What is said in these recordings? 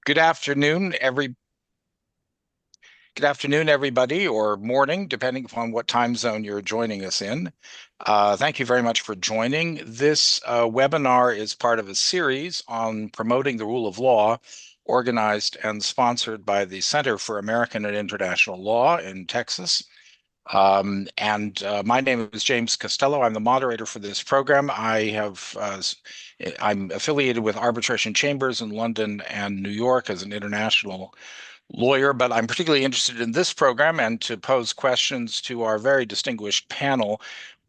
Good afternoon, good afternoon, everybody, or morning, depending upon what time zone you're joining us in. Thank you very much for joining. This webinar is part of a series on promoting the rule of law, organized and sponsored by the Center for American and International Law in Texas. My name is James Costello. I'm the moderator for this program. I'm affiliated with arbitration chambers in London and New York as an international lawyer, but I'm particularly interested in this program and to pose questions to our very distinguished panel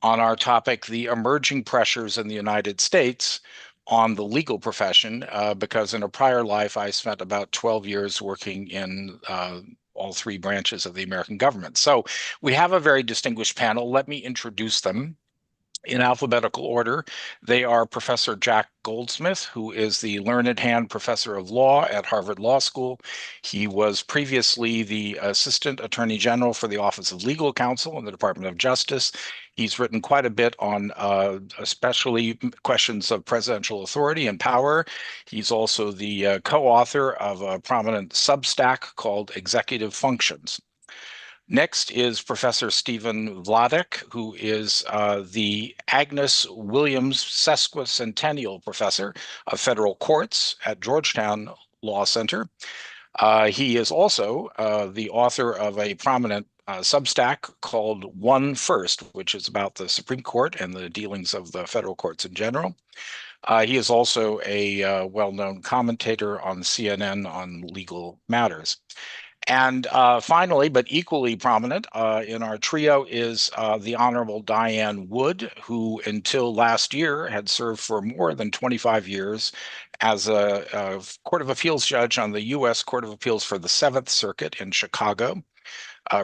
on our topic, the emerging pressures in the United States on the legal profession, because in a prior life, I spent about 12 years working in all three branches of the American government. So we have a very distinguished panel. Let me introduce them in alphabetical order. They are Professor Jack Goldsmith, who is the Learned Hand Professor of Law at Harvard Law School. He was previously the Assistant Attorney General for the Office of Legal Counsel in the Department of Justice. He's written quite a bit on especially questions of presidential authority and power. He's also the co-author of a prominent Substack called Executive Functions. Next is Professor Stephen Vladek, who is the Agnes Williams Sesquicentennial Professor of Federal Courts at Georgetown Law Center. He is also the author of a prominent Substack called One First, which is about the Supreme Court and the dealings of the federal courts in general. He is also a well-known commentator on CNN on legal matters. And finally, but equally prominent in our trio is the Honorable Diane Wood, who until last year had served for more than 25 years as a Court of Appeals judge on the U.S. Court of Appeals for the Seventh Circuit in Chicago.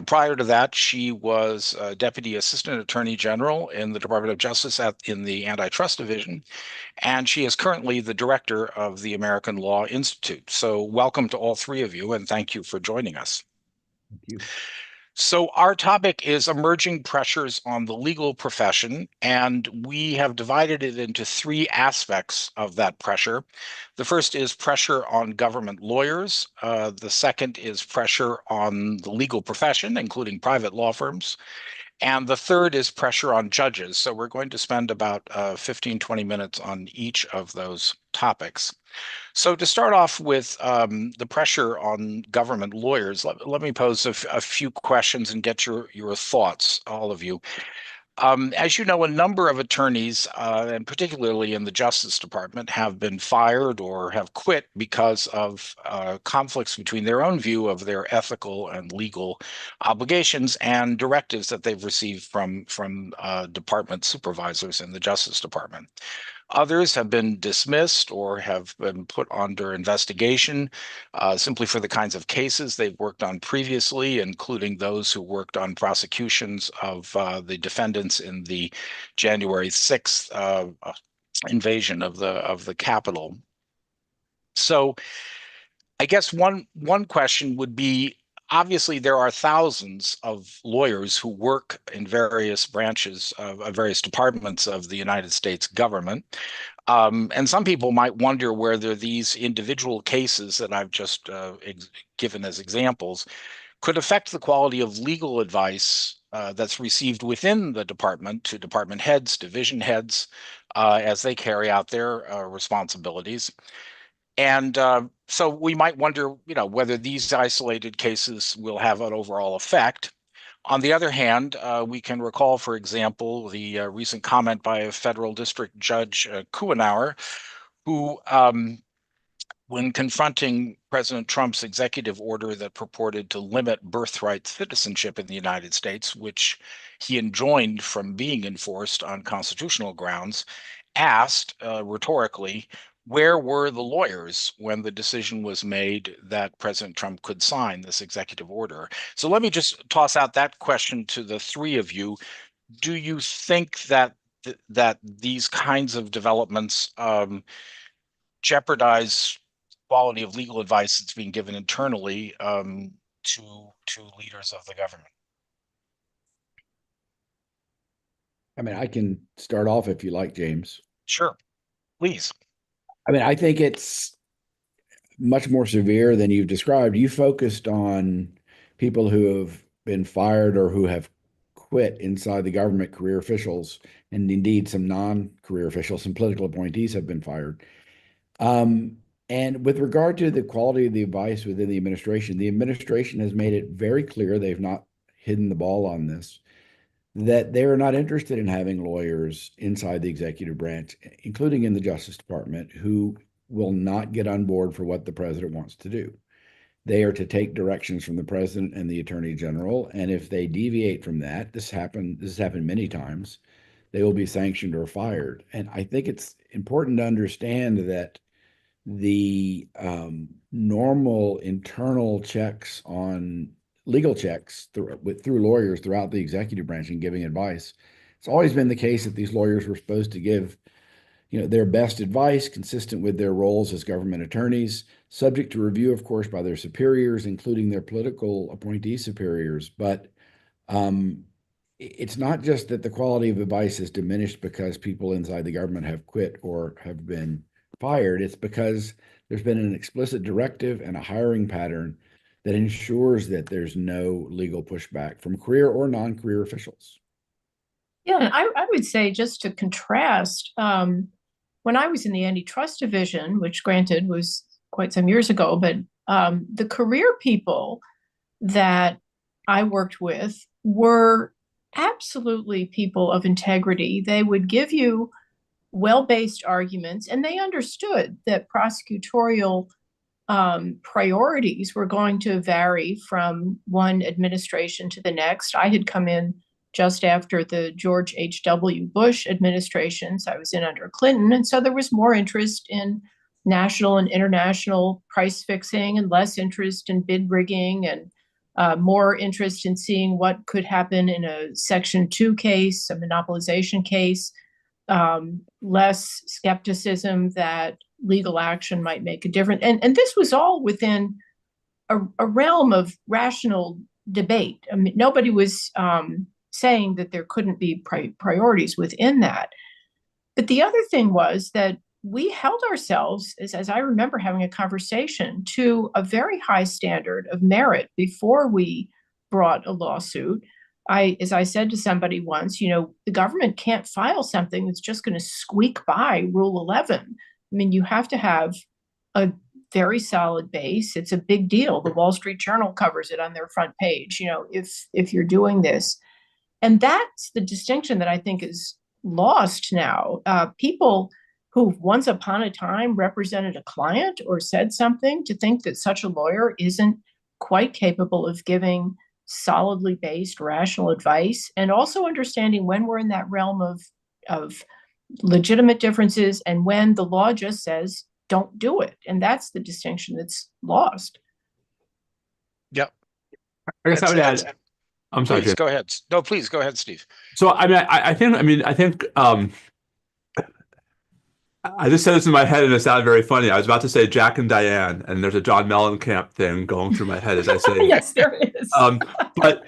Prior to that, she was Deputy Assistant Attorney General in the Department of Justice in the Antitrust Division, and she is currently the director of the American Law Institute. So welcome to all three of you, and thank you for joining us. Thank you. So our topic is emerging pressures on the legal profession, and we have divided it into three aspects of that pressure. The first is pressure on government lawyers. The second is pressure on the legal profession, including private law firms. And the third is pressure on judges. So we're going to spend about 15, 20 minutes on each of those topics. So to start off with the pressure on government lawyers, let me pose a few questions and get your thoughts, all of you. As you know, a number of attorneys, and particularly in the Justice Department, have been fired or have quit because of conflicts between their own view of their ethical and legal obligations and directives that they've received from department supervisors in the Justice Department. Others have been dismissed or have been put under investigation simply for the kinds of cases they've worked on previously, including those who worked on prosecutions of the defendants in the January 6th invasion of the Capitol. So I guess one question would be, obviously there are thousands of lawyers who work in various branches of various departments of the United States government. And some people might wonder whether these individual cases that I've just given as examples could affect the quality of legal advice that's received within the department to department heads, division heads, as they carry out their responsibilities. And so we might wonder, whether these isolated cases will have an overall effect. On the other hand, we can recall, for example, the recent comment by a federal district judge, Kuhnauer, who, when confronting President Trump's executive order that purported to limit birthright citizenship in the United States, which he enjoined from being enforced on constitutional grounds, asked rhetorically, where were the lawyers when the decision was made that President Trump could sign this executive order? So let me just toss out that question to the three of you. Do you think that these kinds of developments jeopardize quality of legal advice that's being given internally to leaders of the government? I mean, I can start off if you like, James. Sure, please. I mean, I think it's much more severe than you've described. You focused on people who have been fired or who have quit inside the government, career officials, and indeed some non-career officials, some political appointees have been fired. And with regard to the quality of the advice within the administration has made it very clear, they've not hidden the ball on this, that they are not interested in having lawyers inside the executive branch, including in the Justice Department, who will not get on board for what the president wants to do. They are to take directions from the president and the attorney general, and if they deviate from that, this has happened many times, they will be sanctioned or fired. And I think it's important to understand that the normal internal checks on legal checks through lawyers throughout the executive branch and giving advice. It's always been the case that these lawyers were supposed to give, their best advice consistent with their roles as government attorneys, subject to review, of course, by their superiors, including their political appointee superiors. But it's not just that the quality of advice has diminished because people inside the government have quit or have been fired. It's because there's been an explicit directive and a hiring pattern that ensures that there's no legal pushback from career or non-career officials. Yeah, and I would say, just to contrast, when I was in the antitrust division, which granted was quite some years ago, but the career people that I worked with were absolutely people of integrity. They would give you well-based arguments, and they understood that prosecutorial priorities were going to vary from one administration to the next. I had come in just after the George H.W. Bush administration, so I was in under Clinton, and so there was more interest in national and international price fixing and less interest in bid rigging, and more interest in seeing what could happen in a Section 2 case, a monopolization case, less skepticism that legal action might make a difference. And this was all within a realm of rational debate. I mean, nobody was saying that there couldn't be priorities within that. But the other thing was that we held ourselves, as I remember having a conversation, to a very high standard of merit before we brought a lawsuit. As I said to somebody once, the government can't file something that's just going to squeak by Rule 11. I mean, you have to have a very solid base. It's a big deal. The Wall Street Journal covers it on their front page, if you're doing this. And that's the distinction that I think is lost now. People who once upon a time represented a client or said something, to think that such a lawyer isn't quite capable of giving solidly based, rational advice, and also understanding when we're in that realm of legitimate differences and when the law just says, don't do it. And that's the distinction that's lost. Yep. I guess I would add. I'm sorry. Please go ahead. No, please go ahead, Steve. So I think I just said this in my head and it sounded very funny. I was about to say Jack and Diane, and there's a John Mellencamp thing going through my head as I say. Yes, there is. But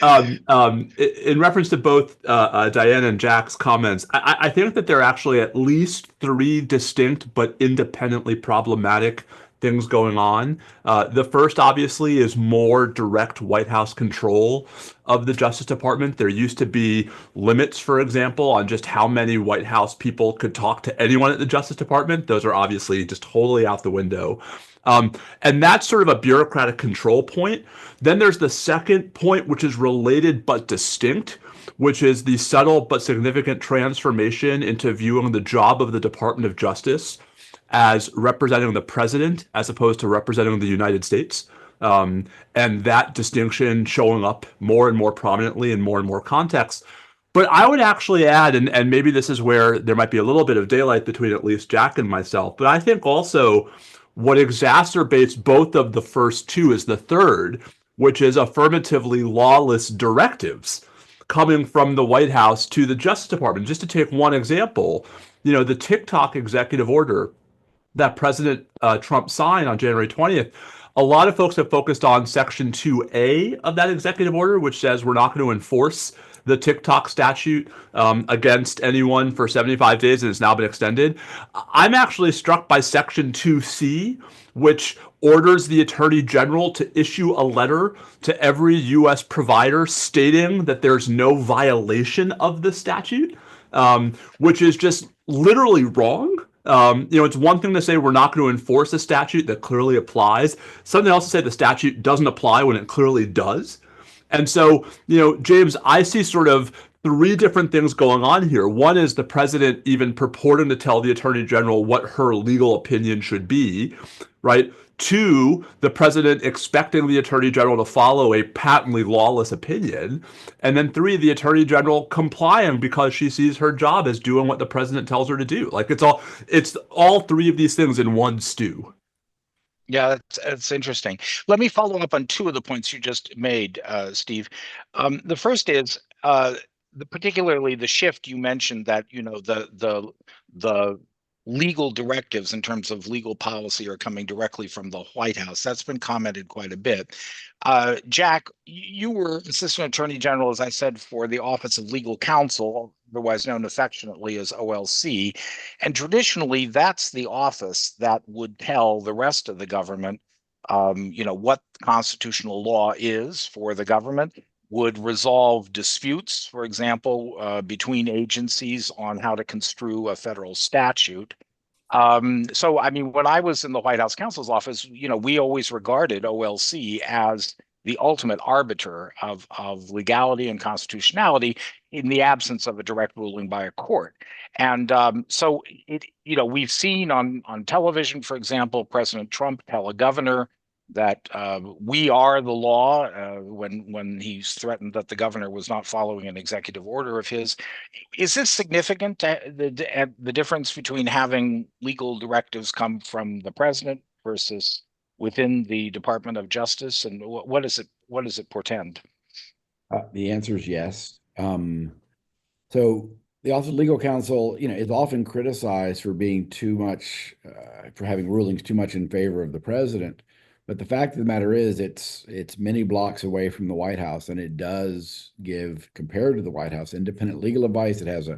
in reference to both Diane and Jack's comments, I think that there are actually at least three distinct but independently problematic things going on. The first, obviously, is more direct White House control of the Justice Department. There used to be limits, for example, on just how many White House people could talk to anyone at the Justice Department. Those are obviously just totally out the window. And that's sort of a bureaucratic control point. Then there's the second point, which is related but distinct, which is the subtle but significant transformation into viewing the job of the Department of Justice as representing the president as opposed to representing the United States. And that distinction showing up more and more prominently in more and more contexts. But I would actually add, and maybe this is where there might be a little bit of daylight between at least Jack and myself, but I think also what exacerbates both of the first two is the third, which is affirmatively lawless directives coming from the White House to the Justice Department. Just to take one example, the TikTok executive order that President Trump signed on January 20th, a lot of folks have focused on Section 2A of that executive order, which says we're not going to enforce the TikTok statute against anyone for 75 days, and it's now been extended. I'm actually struck by Section 2C, which orders the Attorney General to issue a letter to every U.S. provider stating that there's no violation of the statute, which is just literally wrong. It's one thing to say we're not going to enforce a statute that clearly applies. Something else to say the statute doesn't apply when it clearly does. And so, James, I see sort of three different things going on here. One is the president even purporting to tell the attorney general what her legal opinion should be, right? Two, the president expecting the attorney general to follow a patently lawless opinion. And then three, the attorney general complying because she sees her job as doing what the president tells her to do. Like it's all three of these things in one stew. Yeah, that's interesting. Let me follow up on two of the points you just made, Steve. The first is particularly the shift you mentioned that the legal directives in terms of legal policy are coming directly from the White House. That's been commented quite a bit. Jack, you were Assistant Attorney General, as I said, for the Office of Legal Counsel, otherwise known affectionately as OLC. And traditionally, that's the office that would tell the rest of the government, what constitutional law is for the government, would resolve disputes, for example, between agencies on how to construe a federal statute. So, I mean, when I was in the White House counsel's office, we always regarded OLC as the ultimate arbiter of legality and constitutionality in the absence of a direct ruling by a court. And so we've seen on television, for example, President Trump tell a governor that we are the law when he's threatened that the governor was not following an executive order of his. Is this significant, the difference between having legal directives come from the president versus within the Department of Justice, and what does it portend? The answer is yes. So the Office of Legal Counsel, is often criticized for being too much, for having rulings too much in favor of the president. But the fact of the matter is, it's many blocks away from the White House, and it does give, compared to the White House, independent legal advice. It has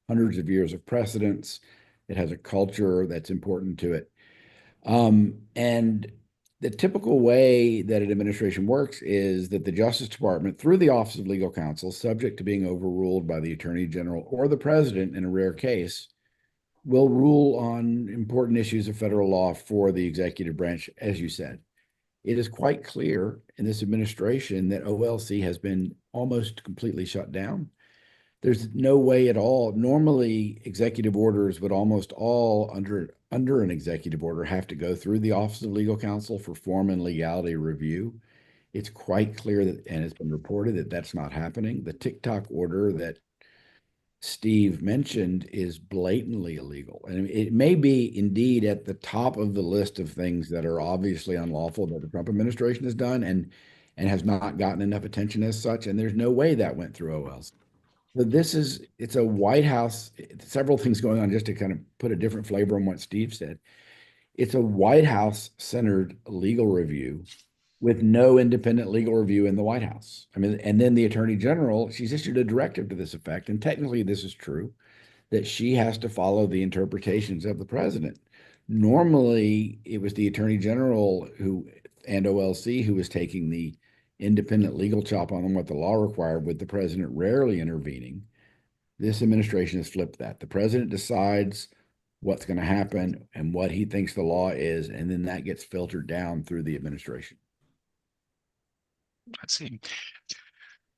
hundreds of years of precedence. It has a culture that's important to it. And the typical way that an administration works is that the Justice Department, through the Office of Legal Counsel, subject to being overruled by the Attorney General or the President in a rare case, will rule on important issues of federal law for the executive branch, as you said. It is quite clear in this administration that OLC has been almost completely shut down. There's no way at all. Normally, executive orders would almost all under an executive order have to go through the Office of Legal Counsel for form and legality review. It's quite clear that, and it's been reported that that's not happening. The TikTok order that Steve mentioned is blatantly illegal. And it may be indeed at the top of the list of things that are obviously unlawful that the Trump administration has done and has not gotten enough attention as such. And there's no way that went through OLC. So it's a White House, several things going on, just to kind of put a different flavor on what Steve said. It's a White House centered legal review with no independent legal review in the White House. I mean, and then the Attorney General, she's issued a directive to this effect, and technically this is true, that she has to follow the interpretations of the president. Normally, it was the Attorney General and OLC who was taking the independent legal chop on what the law required, with the president rarely intervening. This administration has flipped that. The president decides what's going to happen and what he thinks the law is, and then that gets filtered down through the administration. I see.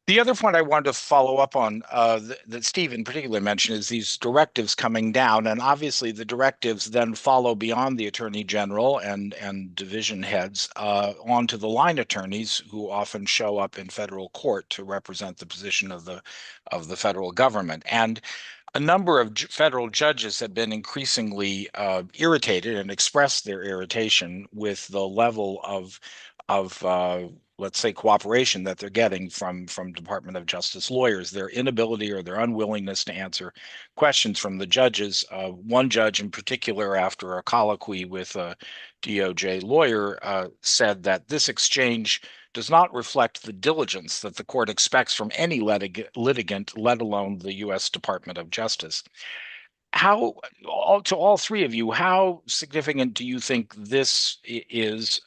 The other point I wanted to follow up on that Steve in particular mentioned is these directives coming down. And obviously the directives then follow beyond the attorney general and division heads onto the line attorneys, who often show up in federal court to represent the position of the federal government. And a number of federal judges have been increasingly irritated and expressed their irritation with the level of let's say, cooperation that they're getting from Department of Justice lawyers, their inability or their unwillingness to answer questions from the judges. One judge in particular, after a colloquy with a DOJ lawyer, said that this exchange does not reflect the diligence that the court expects from any litigant, let alone the U.S. Department of Justice. To all three of you, how significant do you think this is?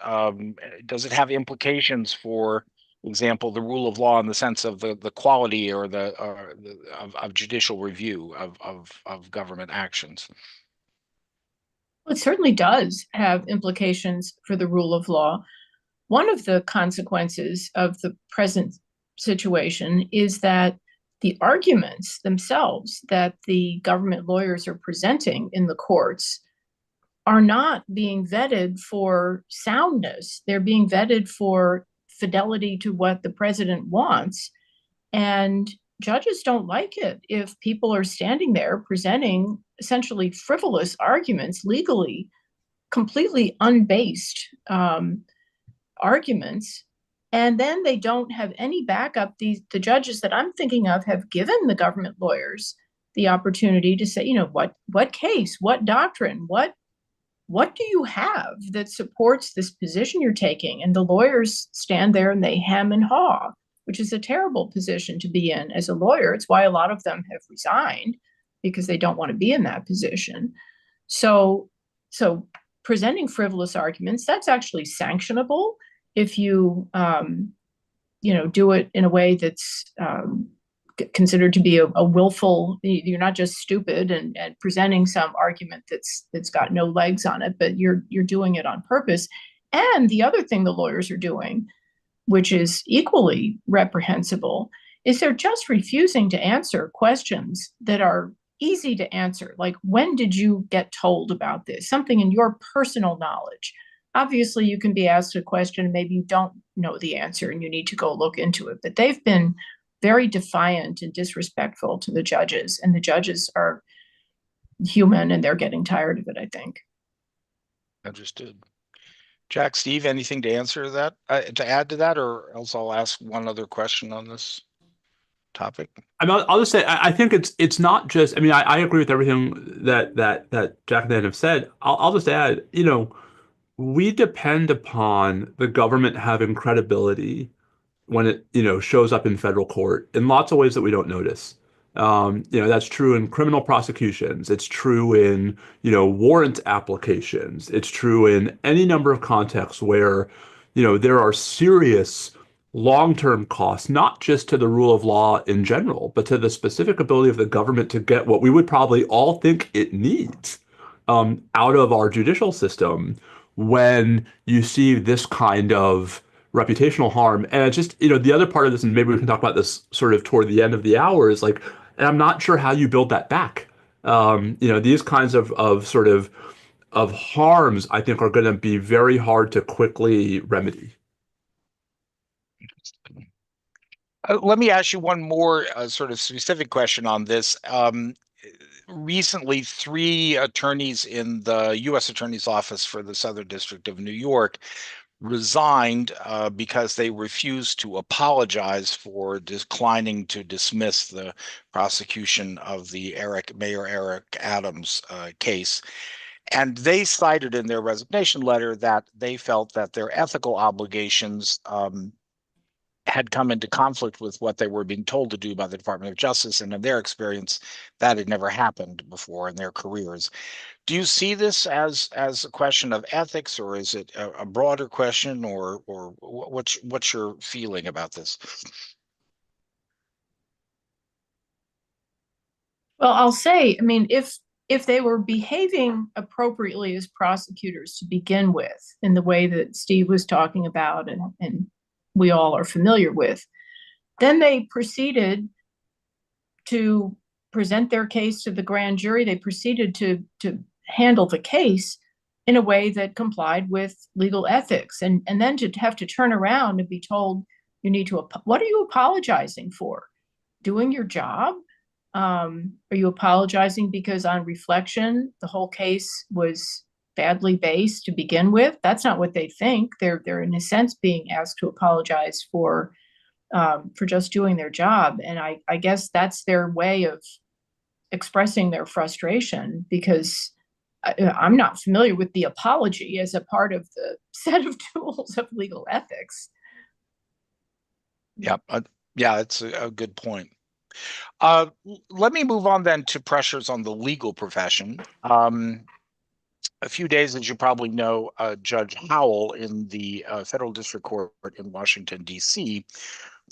Does it have implications for example, the rule of law in the sense of the quality or of judicial review of government actions? Well, it certainly does have implications for the rule of law. One of the consequences of the present situation is that the arguments themselves that the government lawyers are presenting in the courts are not being vetted for soundness. They're being vetted for fidelity to what the president wants. And judges don't like it if people are standing there presenting essentially frivolous arguments, legally completely unbased arguments, and then they don't have any backup. The judges that I'm thinking of have given the government lawyers the opportunity to say, what case, what doctrine, what do you have that supports this position you're taking? And the lawyers stand there and they hem and haw, which is a terrible position to be in as a lawyer. It's why a lot of them have resigned, because they don't want to be in that position. So presenting frivolous arguments, that's actually sanctionable if you do it in a way that's considered to be a willful. You're not just stupid and presenting some argument that's got no legs on it, but you're doing it on purpose. And the other thing the lawyers are doing, which is equally reprehensible, is they're just refusing to answer questions that are easy to answer. Like, when did you get told about this? Something in your personal knowledge. Obviously, you can be asked a question and maybe you don't know the answer and you need to go look into it. But they've been very defiant and disrespectful to the judges, and the judges are human and they're getting tired of it, I think. Understood. Jack, Steve, anything to answer that, to add to that, or else I'll ask one other question on this topic? I'll just say I think it's not just. I agree with everything that Jack and Dan have said. I'll just add, we depend upon the government having credibility when it shows up in federal court in lots of ways that we don't notice. That's true in criminal prosecutions. It's true in warrant applications. It's true in any number of contexts where there are serious long-term costs, not just to the rule of law in general, but to the specific ability of the government to get what we would probably all think it needs out of our judicial system when you see this kind of reputational harm. And it's just, the other part of this, and maybe we can talk about this sort of toward the end of the hour, is like, and I'm not sure how you build that back. These kinds of harms, I think, are going to be very hard to quickly remedy. Let me ask you one more sort of specific question on this. Recently, 3 attorneys in the U.S. Attorney's Office for the Southern District of New York resigned because they refused to apologize for declining to dismiss the prosecution of the Mayor Eric Adams case. And they cited in their resignation letter that they felt that their ethical obligations had come into conflict with what they were being told to do by the Department of Justice. And in their experience, that had never happened before in their careers. Do you see this as a question of ethics, or is it a broader question, or what's your feeling about this? Well, I'll say, if they were behaving appropriately as prosecutors to begin with, in the way that Steve was talking about and we all are familiar with, then they proceeded to present their case to the grand jury. They proceeded to handle the case in a way that complied with legal ethics. And then to have to turn around and be told, you need to, what are you apologizing for? Doing your job? Are you apologizing because on reflection, the whole case was badly based to begin with? That's not what they think. They're in a sense being asked to apologize for just doing their job. And I guess that's their way of expressing their frustration, because I'm not familiar with the apology as a part of the set of tools of legal ethics. Yeah, yeah, it's a good point. Let me move on then to pressures on the legal profession. A few days, as you probably know, Judge Howell in the Federal District Court in Washington, D.C.,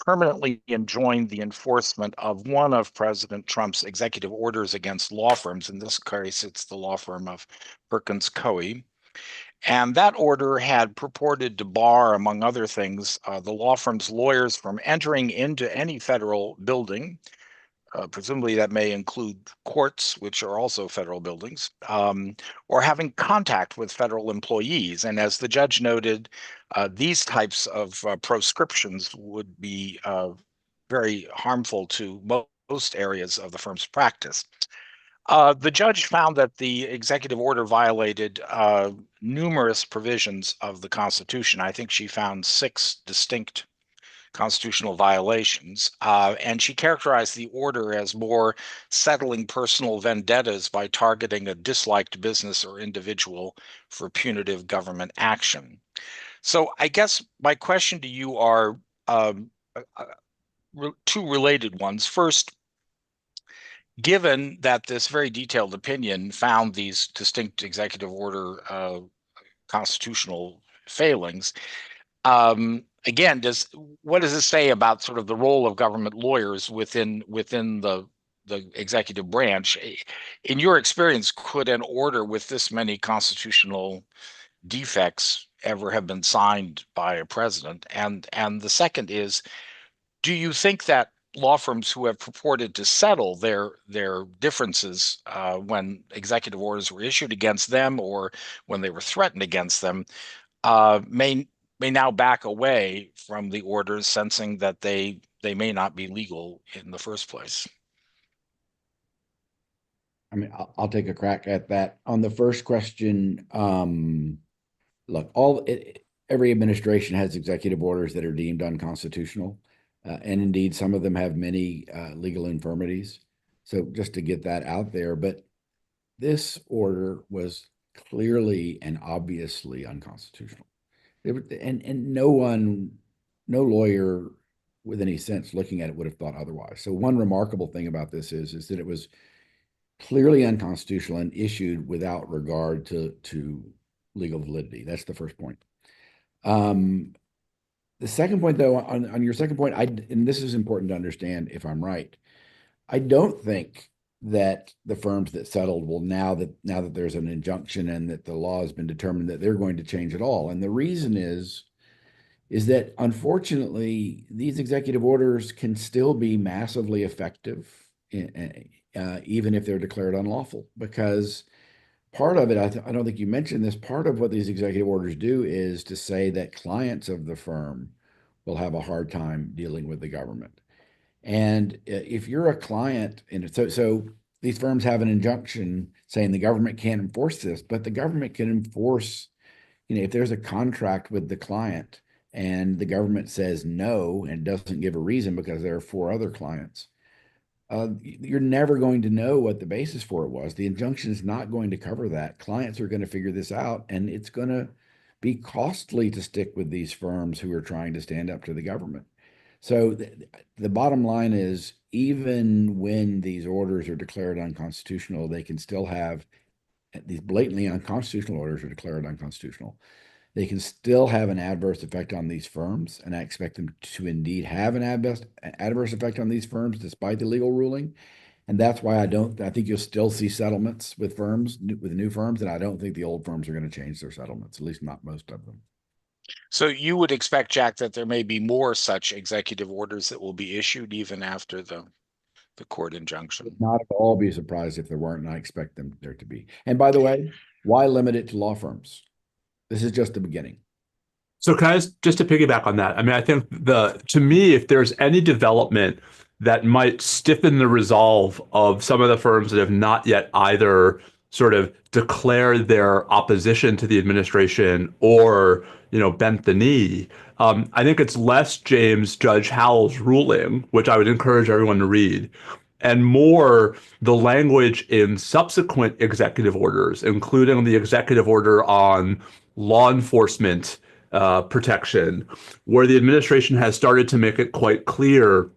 permanently enjoined the enforcement of one of President Trump's executive orders against law firms. In this case, it's the law firm of Perkins Coie. And that order had purported to bar, among other things, the law firm's lawyers from entering into any federal building. Presumably, that may include courts, which are also federal buildings, or having contact with federal employees. And as the judge noted, these types of proscriptions would be very harmful to most areas of the firm's practice. The judge found that the executive order violated numerous provisions of the Constitution. I think she found 6 distinct constitutional violations, and she characterized the order as more settling personal vendettas by targeting a disliked business or individual for punitive government action. So I guess my question to you are um, two related ones. First, given that this very detailed opinion found these distinct executive order constitutional failings, again, what does it say about sort of the role of government lawyers within the executive branch? In your experience, could an order with this many constitutional defects ever have been signed by a president? And the second is, do you think that law firms who have purported to settle their differences when executive orders were issued against them or when they were threatened against them may now back away from the orders, sensing that they may not be legal in the first place? I mean, I'll take a crack at that. On the first question, look, every administration has executive orders that are deemed unconstitutional, and indeed some of them have many legal infirmities. So just to get that out there, but this order was clearly and obviously unconstitutional. And no lawyer with any sense looking at it would have thought otherwise. So one remarkable thing about this is that it was clearly unconstitutional and issued without regard to legal validity. That's the first point. The second point, though, on your second point, and this is important to understand if I'm right, I don't think that the firms that settled will now that there's an injunction and that the law has been determined that they're going to change at all. And the reason is that unfortunately these executive orders can still be massively effective, even if they're declared unlawful, because part of it, I don't think you mentioned this, part of what these executive orders do is to say that clients of the firm will have a hard time dealing with the government. And if you're a client, and so these firms have an injunction saying the government can't enforce this, but the government can enforce, if there's a contract with the client and the government says no and doesn't give a reason because there are 4 other clients, you're never going to know what the basis for it was. The injunction is not going to cover that. Clients are going to figure this out, and it's going to be costly to stick with these firms who are trying to stand up to the government. So the bottom line is, even when these orders are declared unconstitutional, they can still have these blatantly unconstitutional orders are declared unconstitutional. They can still have an adverse effect on these firms, and I expect them to indeed have an adverse effect on these firms despite the legal ruling. And that's why I think you'll still see settlements with new firms, and I don't think the old firms are going to change their settlements, at least not most of them. So you would expect, Jack, that there may be more such executive orders that will be issued even after the court injunction. Would not at all be surprised if there weren't, and I expect them there to be. And by the way, why limit it to law firms? This is just the beginning. So can I just to piggyback on that? I mean, I think to me, if there's any development that might stiffen the resolve of some of the firms that have not yet either sort of declared their opposition to the administration or, bent the knee, I think it's less Judge Howell's ruling, which I would encourage everyone to read, and more the language in subsequent executive orders, including the executive order on law enforcement protection, where the administration has started to make it quite clear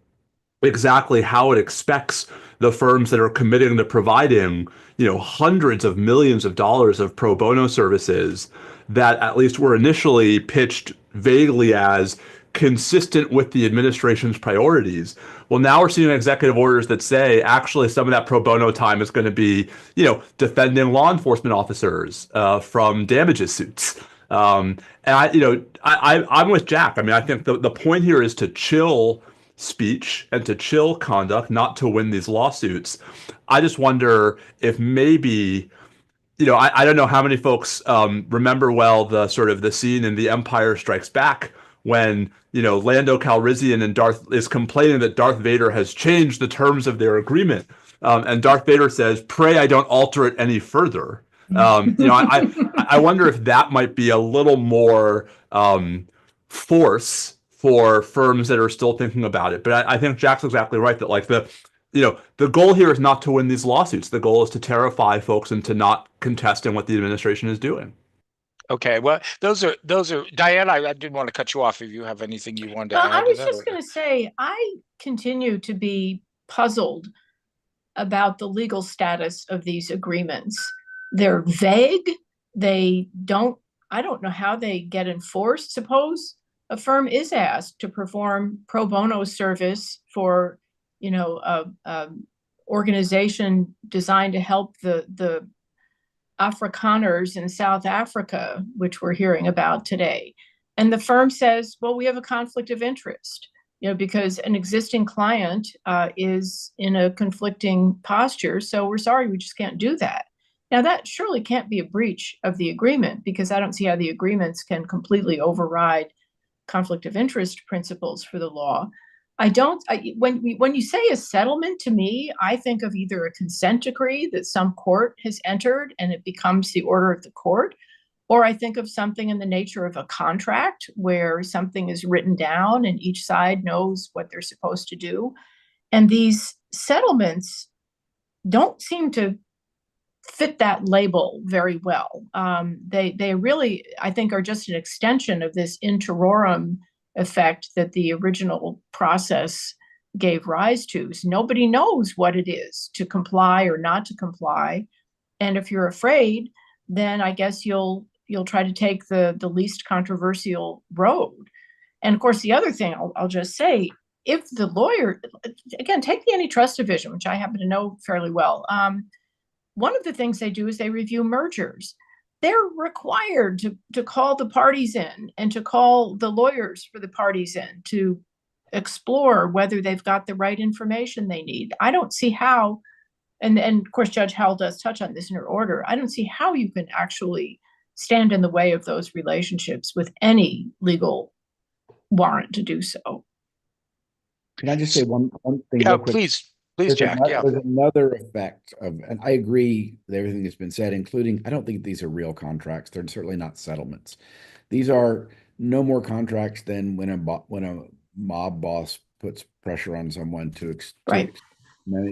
exactly how it expects the firms that are committing to providing, hundreds of millions of dollars of pro bono services that at least were initially pitched vaguely as consistent with the administration's priorities. Well, now we're seeing executive orders that say actually some of that pro bono time is going to be, defending law enforcement officers from damages suits. And I'm with Jack. I mean, I think the point here is to chill speech and to chill conduct, not to win these lawsuits. I just wonder if maybe, I don't know how many folks remember well the sort of the scene in The Empire Strikes Back when, Lando Calrissian and Darth is complaining that Darth Vader has changed the terms of their agreement. And Darth Vader says, "Pray I don't alter it any further." I wonder if that might be a little more force for firms that are still thinking about it. But I think Jack's exactly right that like the goal here is not to win these lawsuits. The goal is to terrify folks into not contesting what the administration is doing. Okay, well, those are Diane. I didn't want to cut you off if you have anything you wanted to Well, I add to was that. just going to say, I continue to be puzzled about the legal status of these agreements. They're vague. I don't know how they get enforced. Suppose a firm is asked to perform pro bono service for, a organization designed to help the Afrikaners in South Africa, which we're hearing about today. And the firm says, well, we have a conflict of interest, because an existing client is in a conflicting posture. So we're sorry, we just can't do that. Now, that surely can't be a breach of the agreement, because I don't see how the agreements can completely override conflict of interest principles for the law. When you say a settlement, to me, I think of either a consent decree that some court has entered and it becomes the order of the court, or I think of something in the nature of a contract where something is written down and each side knows what they're supposed to do. And these settlements don't seem to fit that label very well. They really, I think, are just an extension of this interorum effect that the original process gave rise to. So nobody knows what it is to comply or not to comply. And if you're afraid, then I guess you'll try to take the least controversial road. And of course, the other thing I'll just say, if the lawyer, again, take the antitrust division, which I happen to know fairly well. One of the things they do is they review mergers. They're required to call the parties in and to call the lawyers for the parties in to explore whether they've got the right information they need. I don't see how, and of course, Judge Howell does touch on this in her order, I don't see how you can actually stand in the way of those relationships with any legal warrant to do so. Can I just say one thing Yeah, real quick? please, Jack. Yeah. There's another effect of, and I agree with everything that's been said, including I don't think these are real contracts. They're certainly not settlements. These are no more contracts than when a mob boss puts pressure on someone Right.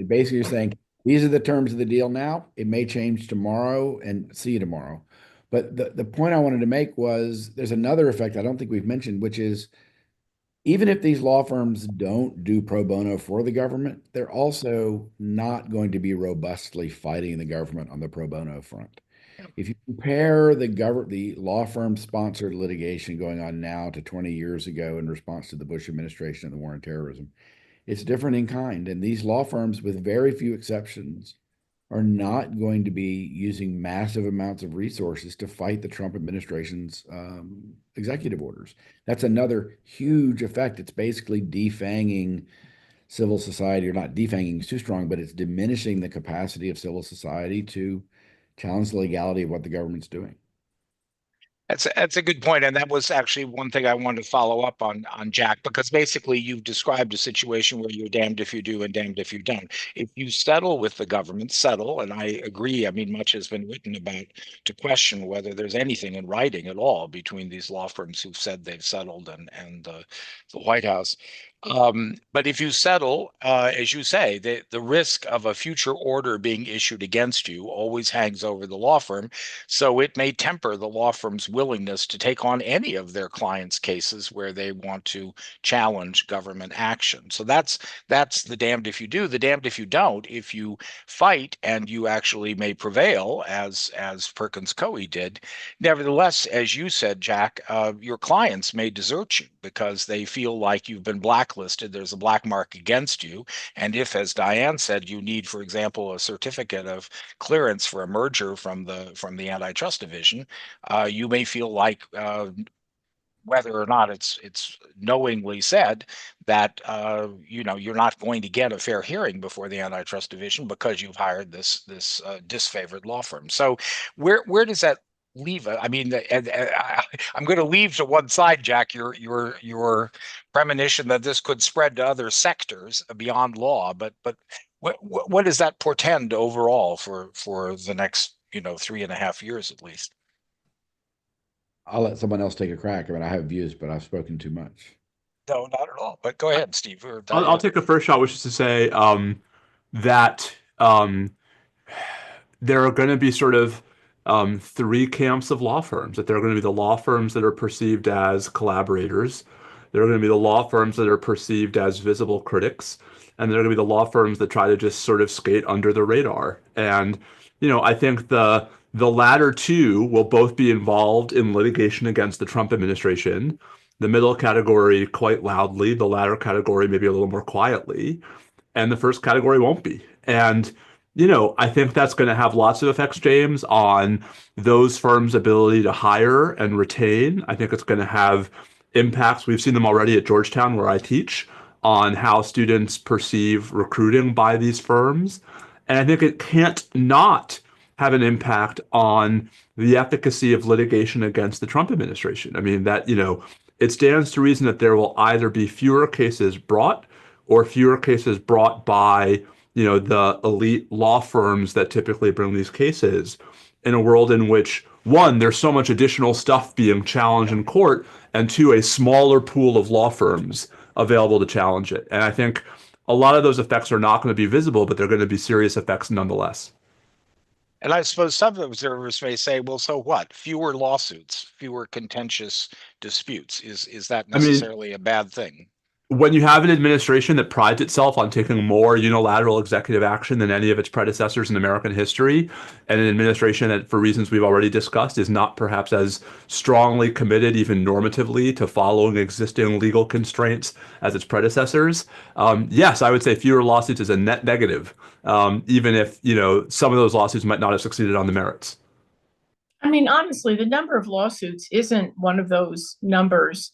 Basically, you're saying these are the terms of the deal now. It may change tomorrow, and see you tomorrow. But the point I wanted to make was there's another effect I don't think we've mentioned, which is even if these law firms don't do pro bono for the government, they're also not going to be robustly fighting the government on the pro bono front. If you compare the law firm sponsored litigation going on now to 20 years ago in response to the Bush administration and the war on terrorism, it's different in kind. And these law firms, with very few exceptions, are not going to be using massive amounts of resources to fight the Trump administration's executive orders. That's another huge effect. It's basically defanging civil society, or not defanging is too strong, but it's diminishing the capacity of civil society to challenge the legality of what the government's doing. That's a good point, and that was actually one thing I wanted to follow up on Jack, because basically you've described a situation where you're damned if you do and damned if you don't. If you settle with the government, settle, and I agree. I mean, much has been written about to question whether there's anything in writing at all between these law firms who've said they've settled and the White House. But if you settle, as you say, the risk of a future order being issued against you always hangs over the law firm. So it may temper the law firm's willingness to take on any of their clients' cases where they want to challenge government action. So that's the damned if you do, the damned if you don't. If you fight and you actually may prevail, as Perkins Coie did, nevertheless, as you said, Jack, your clients may desert you because they feel like you've been blacklisted. There's a black mark against you. And if, as Diane said, you need, for example, a certificate of clearance for a merger from the antitrust division, you may feel like whether or not it's knowingly said that you're not going to get a fair hearing before the antitrust division because you've hired this disfavored law firm. So where does that leave it? I mean, I'm going to leave to one side, Jack, your premonition that this could spread to other sectors beyond law, but what does that portend overall for the next 3.5 years at least? I'll let someone else take a crack. I mean, I have views, but I've spoken too much. No, not at all. But go ahead, Steve. I'll take a first shot, which is to say that there are going to be sort of three camps of law firms. That there are going to be the law firms that are perceived as collaborators. There are going to be the law firms that are perceived as visible critics. And there are going to be the law firms that try to just sort of skate under the radar. And, I think the latter two will both be involved in litigation against the Trump administration. The middle category quite loudly, the latter category maybe a little more quietly, and the first category won't be. And, I think that's going to have lots of effects, James, on those firms' ability to hire and retain. I think it's going to have impacts. We've seen them already at Georgetown, where I teach, on how students perceive recruiting by these firms. And I think it can't not have an impact on the efficacy of litigation against the Trump administration. I mean, it stands to reason that there will either be fewer cases brought or fewer cases brought by, the elite law firms that typically bring these cases, in a world in which, one, there's so much additional stuff being challenged in court, and two, a smaller pool of law firms available to challenge it. And I think a lot of those effects are not going to be visible, but they're going to be serious effects nonetheless. And I suppose some observers may say, well, so what? Fewer lawsuits, fewer contentious disputes. Is that I mean, necessarily a bad thing? when you have an administration that prides itself on taking more unilateral executive action than any of its predecessors in American history, and an administration that, for reasons we've already discussed, is not perhaps as strongly committed, even normatively, to following existing legal constraints as its predecessors, yes, I would say fewer lawsuits is a net negative, even if, some of those lawsuits might not have succeeded on the merits. I mean, honestly, the number of lawsuits isn't one of those numbers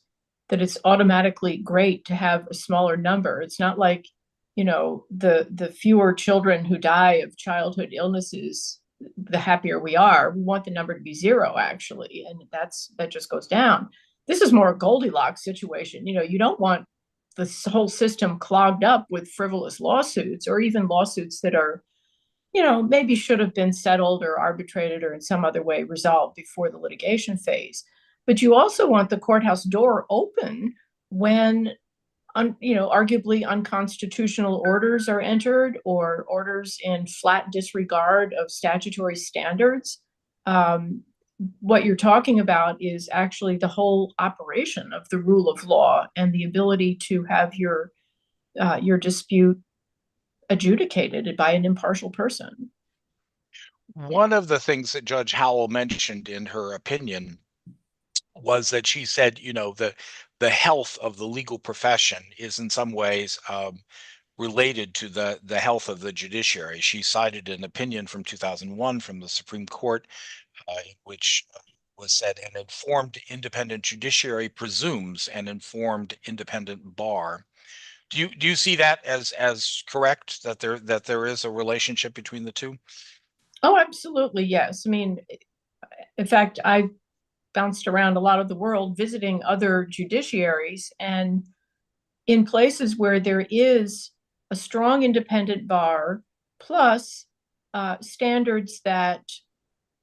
that it's automatically great to have a smaller number. It's not like, the fewer children who die of childhood illnesses, the happier we are. We want the number to be zero, actually, and that just goes down. This is more a Goldilocks situation. You don't want the whole system clogged up with frivolous lawsuits, or even lawsuits that are, maybe should have been settled or arbitrated or in some other way resolved before the litigation phase. But you also want the courthouse door open when, arguably unconstitutional orders are entered, or orders in flat disregard of statutory standards. What you're talking about is actually the whole operation of the rule of law and the ability to have your dispute adjudicated by an impartial person. One of the things that Judge Howell mentioned in her opinion was that she said, the health of the legal profession is in some ways related to the health of the judiciary. She cited an opinion from 2001 from the Supreme Court, which was said, an informed independent judiciary presumes an informed independent bar. Do you see that as correct, that there is a relationship between the two? Oh, absolutely, yes. I mean, in fact, I bounced around a lot of the world visiting other judiciaries, and in places where there is a strong independent bar plus standards that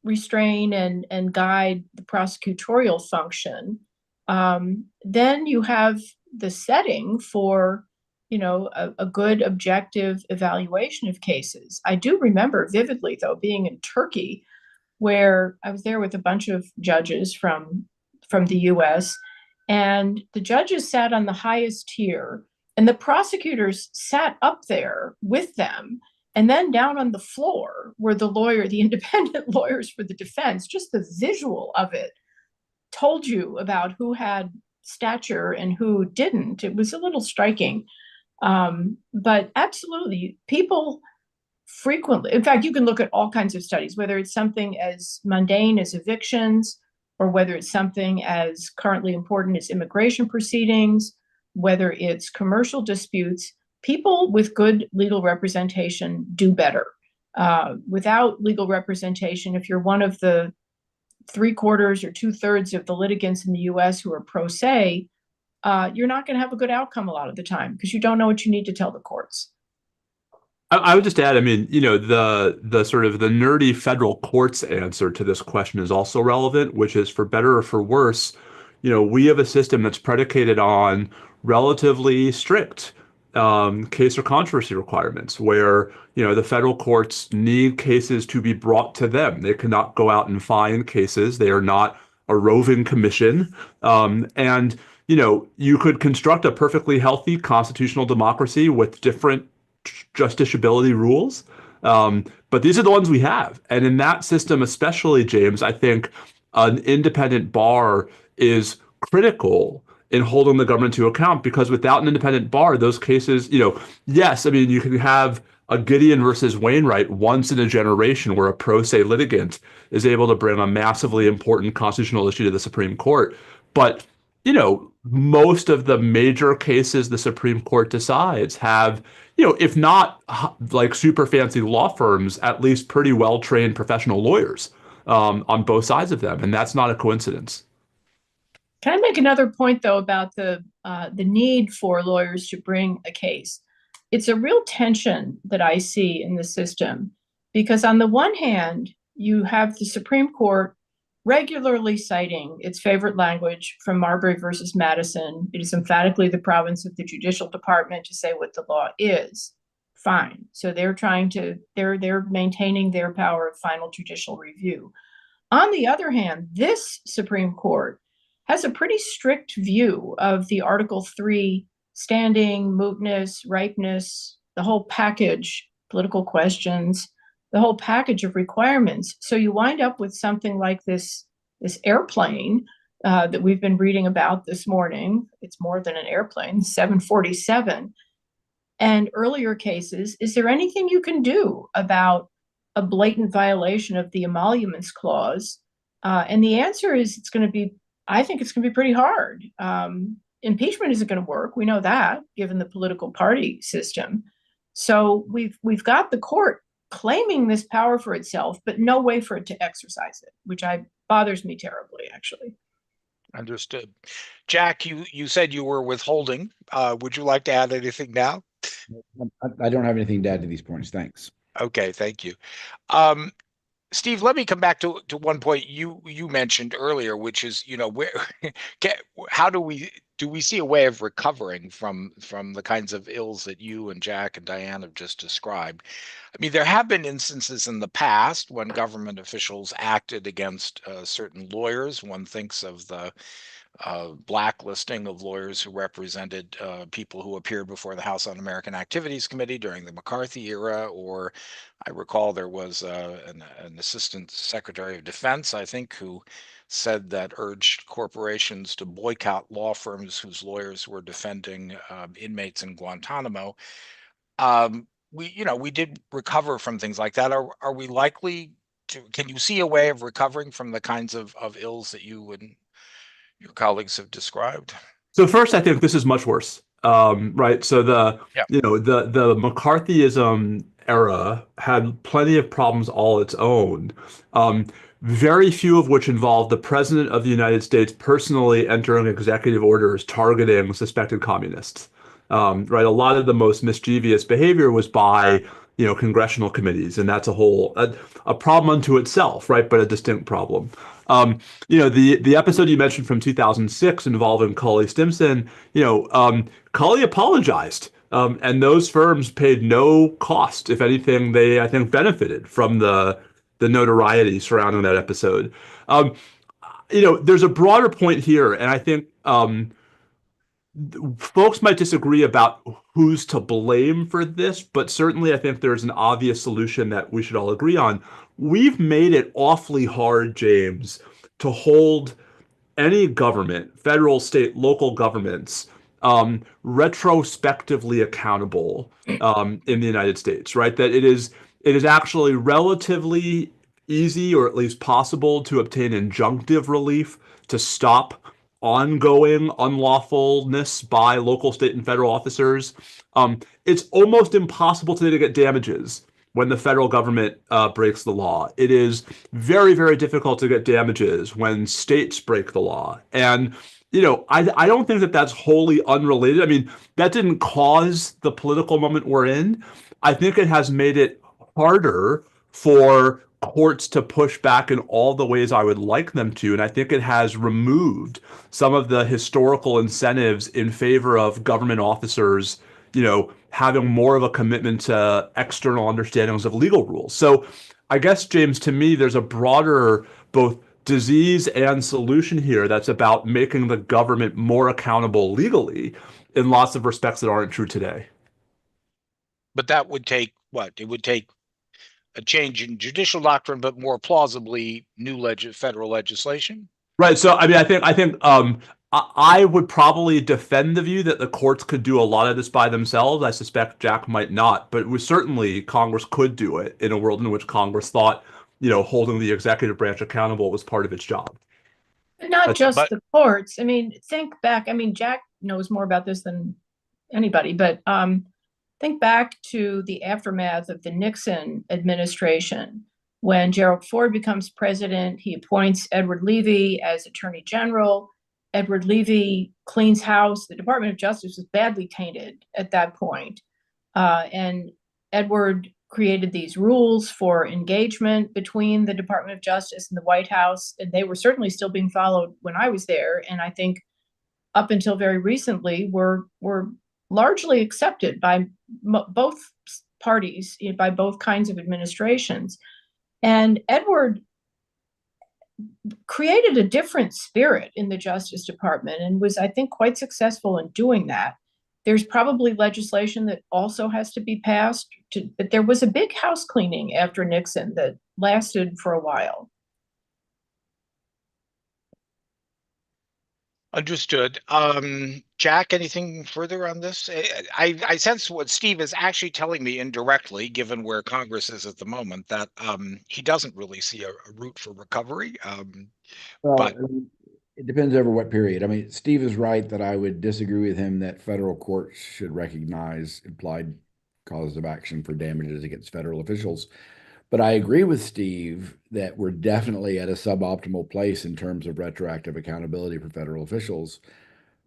restrain and guide the prosecutorial function, then you have the setting for a good objective evaluation of cases. I do remember vividly, though, being in Turkey where I was there with a bunch of judges from the US, and the judges sat on the highest tier, and the prosecutors sat up there with them. And then down on the floor were the independent lawyers for the defense. Just the visual of it told you about who had stature and who didn't. It was a little striking. But absolutely, people frequently, in fact, you can look at all kinds of studies, whether it's something as mundane as evictions, or whether it's something as currently important as immigration proceedings, whether it's commercial disputes. People with good legal representation do better. Without legal representation, if you're one of the 3/4 or 2/3 of the litigants in the US who are pro se, you're not going to have a good outcome a lot of the time because you don't know what you need to tell the courts. I would just add, I mean, the sort of the nerdy federal courts answer to this question is also relevant, which is for better or for worse, we have a system that's predicated on relatively strict case or controversy requirements where, the federal courts need cases to be brought to them. They cannot go out and find cases. They are not a roving commission. And, you could construct a perfectly healthy constitutional democracy with different justiciability rules. But these are the ones we have. And in that system, especially, James, I think an independent bar is critical in holding the government to account, because without an independent bar, those cases, yes, I mean, you can have a Gideon versus Wainwright once in a generation where a pro se litigant is able to bring a massively important constitutional issue to the Supreme Court. But, most of the major cases the Supreme Court decides have, if not like super fancy law firms, at least pretty well-trained professional lawyers on both sides of them. And that's not a coincidence. Can I make another point, though, about the need for lawyers to bring a case? It's a real tension that I see in the system, because on the one hand, you have the Supreme Court regularly citing its favorite language from Marbury versus Madison. It is emphatically the province of the Judicial Department to say what the law is. Fine. So they're maintaining their power of final judicial review. On the other hand, this Supreme Court has a pretty strict view of the Article 3 standing, mootness, ripeness, the whole package, political questions, the whole package of requirements. So you wind up with something like this airplane that we've been reading about this morning. It's more than an airplane, 747. And earlier cases, is there anything you can do about a blatant violation of the emoluments clause? And the answer is I think it's going to be pretty hard. Impeachment isn't going to work. We know that, given the political party system. So we've got the court claiming this power for itself, but no way for it to exercise it, which bothers me terribly, actually. Understood. Jack, you said you were withholding. Would you like to add anything now? I don't have anything to add to these points. Thanks. Okay, thank you. Steve, let me come back to one point you mentioned earlier, which is, how do we see a way of recovering from the kinds of ills that you and Jack and Diane have just described? I mean, there have been instances in the past when government officials acted against certain lawyers. One thinks of the blacklisting of lawyers who represented people who appeared before the House Un-American Activities Committee during the McCarthy era, or I recall there was an assistant secretary of defense, I think, who said that urged corporations to boycott law firms whose lawyers were defending inmates in Guantanamo. We did recover from things like that. Are we likely to? Can you see a way of recovering from the kinds of ills that you and your colleagues have described? So first, I think this is much worse, right? So the McCarthyism era had plenty of problems all its own, very few of which involved the president of the United States personally entering executive orders targeting suspected communists. Right, a lot of the most mischievous behavior was by congressional committees, and that's a problem unto itself, right? But a distinct problem. The episode you mentioned from 2006 involving Culley Stimson, Culley apologized, and those firms paid no cost. If anything, they, I think, benefited from the the notoriety surrounding that episode. Um, there's a broader point here, and I think folks might disagree about who's to blame for this, but certainly I think there's an obvious solution that we should all agree on. We've made it awfully hard, James, to hold any government, federal, state, local governments, retrospectively accountable in the United States, right? That it is actually relatively easy, or at least possible, to obtain injunctive relief to stop ongoing unlawfulness by local, state, and federal officers. It's almost impossible today to get damages when the federal government breaks the law. It is very, very difficult to get damages when states break the law. And, I don't think that that's wholly unrelated. I mean, that didn't cause the political moment we're in. I think it has made it harder for courts to push back in all the ways I would like them to. And I think it has removed some of the historical incentives in favor of government officers, having more of a commitment to external understandings of legal rules. So I guess, James, to me, there's a broader both disease and solution here that's about making the government more accountable legally in lots of respects that aren't true today. But that would take what? It would take a change in judicial doctrine, but more plausibly, new federal legislation. Right. So, I mean, I would probably defend the view that the courts could do a lot of this by themselves. I suspect Jack might not, but certainly Congress could do it in a world in which Congress thought, holding the executive branch accountable was part of its job. But not just the courts. I mean, think back. I mean, Jack knows more about this than anybody, but think back to the aftermath of the Nixon administration. When Gerald Ford becomes president, he appoints Edward Levy as Attorney General. Edward Levy cleans house. The Department of Justice was badly tainted at that point. And Edward created these rules for engagement between the Department of Justice and the White House. And they were certainly still being followed when I was there. And I think up until very recently were largely accepted by both parties, by both kinds of administrations. And Edward created a different spirit in the Justice Department and was, I think, quite successful in doing that. There's probably legislation that also has to be passed, but there was a big house cleaning after Nixon that lasted for a while. Understood. Jack, anything further on this? I sense what Steve is actually telling me indirectly, given where Congress is at the moment, that he doesn't really see a route for recovery. Well, but I mean, it depends over what period. I mean, Steve is right that I would disagree with him that federal courts should recognize implied causes of action for damages against federal officials. But I agree with Steve that we're definitely at a suboptimal place in terms of retroactive accountability for federal officials.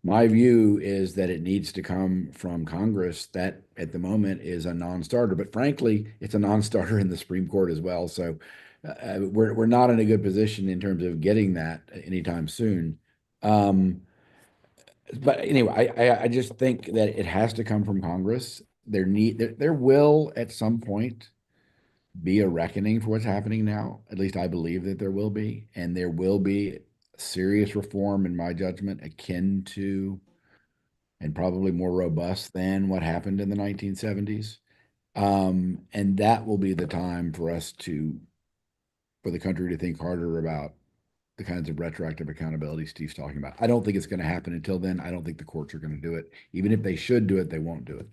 My view is that it needs to come from Congress. That at the moment is a non-starter, but frankly, it's a non-starter in the Supreme Court as well. So we're not in a good position in terms of getting that anytime soon. But anyway, I just think that it has to come from Congress. There will at some point be a reckoning for what's happening now. At least I believe that there will be, and there will be serious reform, in my judgment, akin to and probably more robust than what happened in the 1970s. And that will be the time for the country to think harder about the kinds of retroactive accountability Steve's talking about. I don't think it's going to happen until then. I don't think the courts are going to do it. Even if they should do it, they won't do it.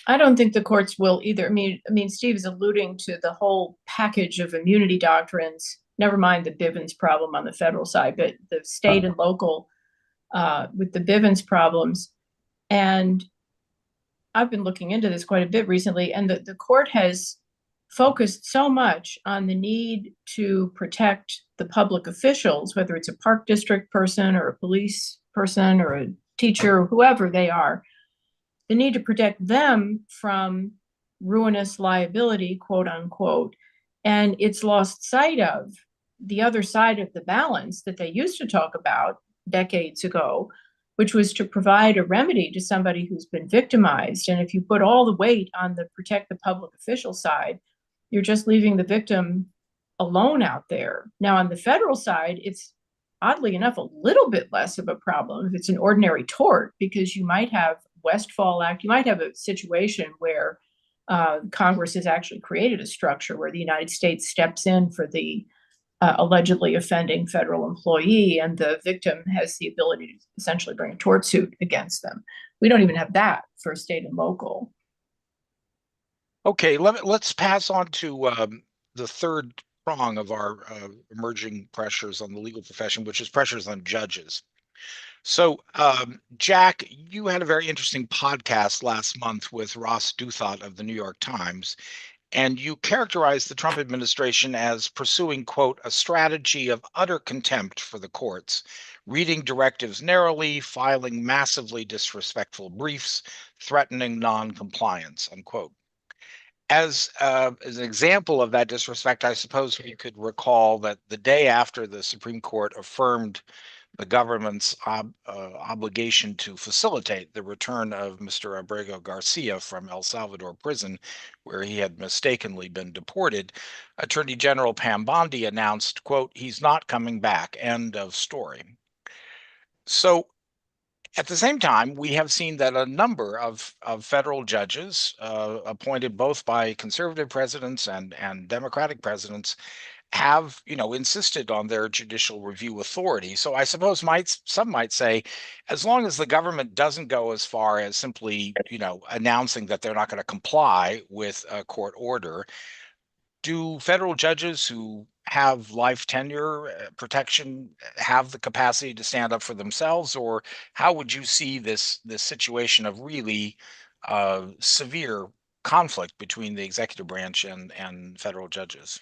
I don't think the courts will either. I mean, Steve is alluding to the whole package of immunity doctrines, never mind the Bivens problem on the federal side, but the state and local with the Bivens problems. And I've been looking into this quite a bit recently, and the court has focused so much on the need to protect the public officials, whether it's a park district person or a police person or a teacher or whoever they are, the need to protect them from ruinous liability, quote unquote. And it's lost sight of the other side of the balance that they used to talk about decades ago, which was to provide a remedy to somebody who's been victimized. And if you put all the weight on the protect the public official side, you're just leaving the victim alone out there. Now, on the federal side, it's oddly enough a little bit less of a problem if it's an ordinary tort, because you might have Westfall Act, you might have a situation where Congress has actually created a structure where the United States steps in for the allegedly offending federal employee, and the victim has the ability to essentially bring a tort suit against them. We don't even have that for state and local. Okay, let's pass on to the third prong of our emerging pressures on the legal profession, which is pressures on judges. So, Jack, you had a very interesting podcast last month with Ross Douthat of the New York Times, and you characterized the Trump administration as pursuing, quote, a strategy of utter contempt for the courts, reading directives narrowly, filing massively disrespectful briefs, threatening non-compliance, unquote. As an example of that disrespect, I suppose we could recall that the day after the Supreme Court affirmed the government's obligation to facilitate the return of Mr. Abrego Garcia from El Salvador prison, where he had mistakenly been deported, Attorney General Pam Bondi announced, quote, he's not coming back, end of story. So at the same time, we have seen that a number of federal judges appointed both by conservative presidents and Democratic presidents have, insisted on their judicial review authority. So I suppose some might say, as long as the government doesn't go as far as simply, announcing that they're not going to comply with a court order, do federal judges who have life tenure protection have the capacity to stand up for themselves, or how would you see this situation of really severe conflict between the executive branch and federal judges?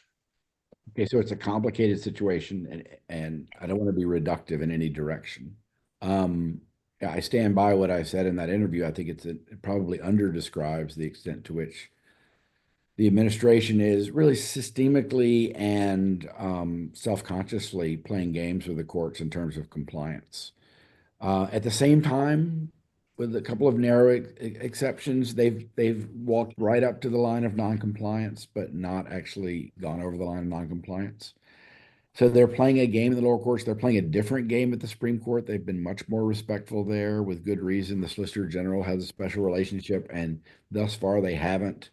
Okay, so it's a complicated situation, and I don't want to be reductive in any direction. Yeah, I stand by what I said in that interview. I think it probably under describes the extent to which the administration is really systemically and self-consciously playing games with the courts in terms of compliance. At the same time, with a couple of narrow exceptions, they've walked right up to the line of noncompliance, but not actually gone over the line of noncompliance. So they're playing a game in the lower courts. They're playing a different game at the Supreme Court. They've been much more respectful there, with good reason. The Solicitor General has a special relationship, and thus far they haven't,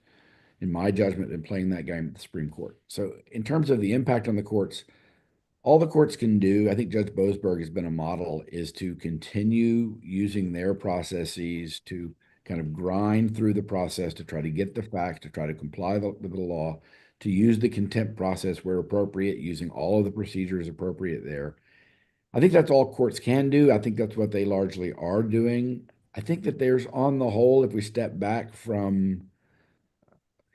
in my judgment, been playing that game at the Supreme Court. So in terms of the impact on the courts, all the courts can do, I think Judge Boasberg has been a model, is to continue using their processes to kind of grind through the process to try to get the facts, to try to comply with the law, to use the contempt process where appropriate, using all of the procedures appropriate there. I think that's all courts can do. I think that's what they largely are doing. I think that there's, on the whole, if we step back from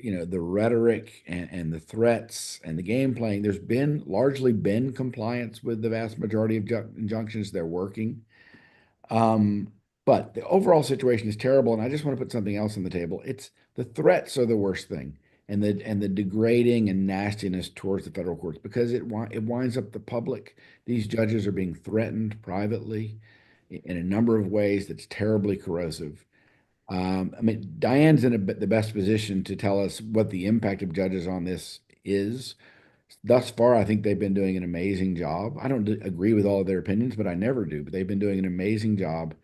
the rhetoric and the threats and the game playing, there's largely been compliance with the vast majority of injunctions. They're working. But the overall situation is terrible. And I just want to put something else on the table. It's the threats are the worst thing, and the degrading and nastiness towards the federal courts, because it winds up the public. These judges are being threatened privately in a number of ways that's terribly corrosive. I mean, Diane's in the best position to tell us what the impact of judges on this is. Thus far, I think they've been doing an amazing job. I don't agree with all of their opinions, but I never do. But they've been doing an amazing job.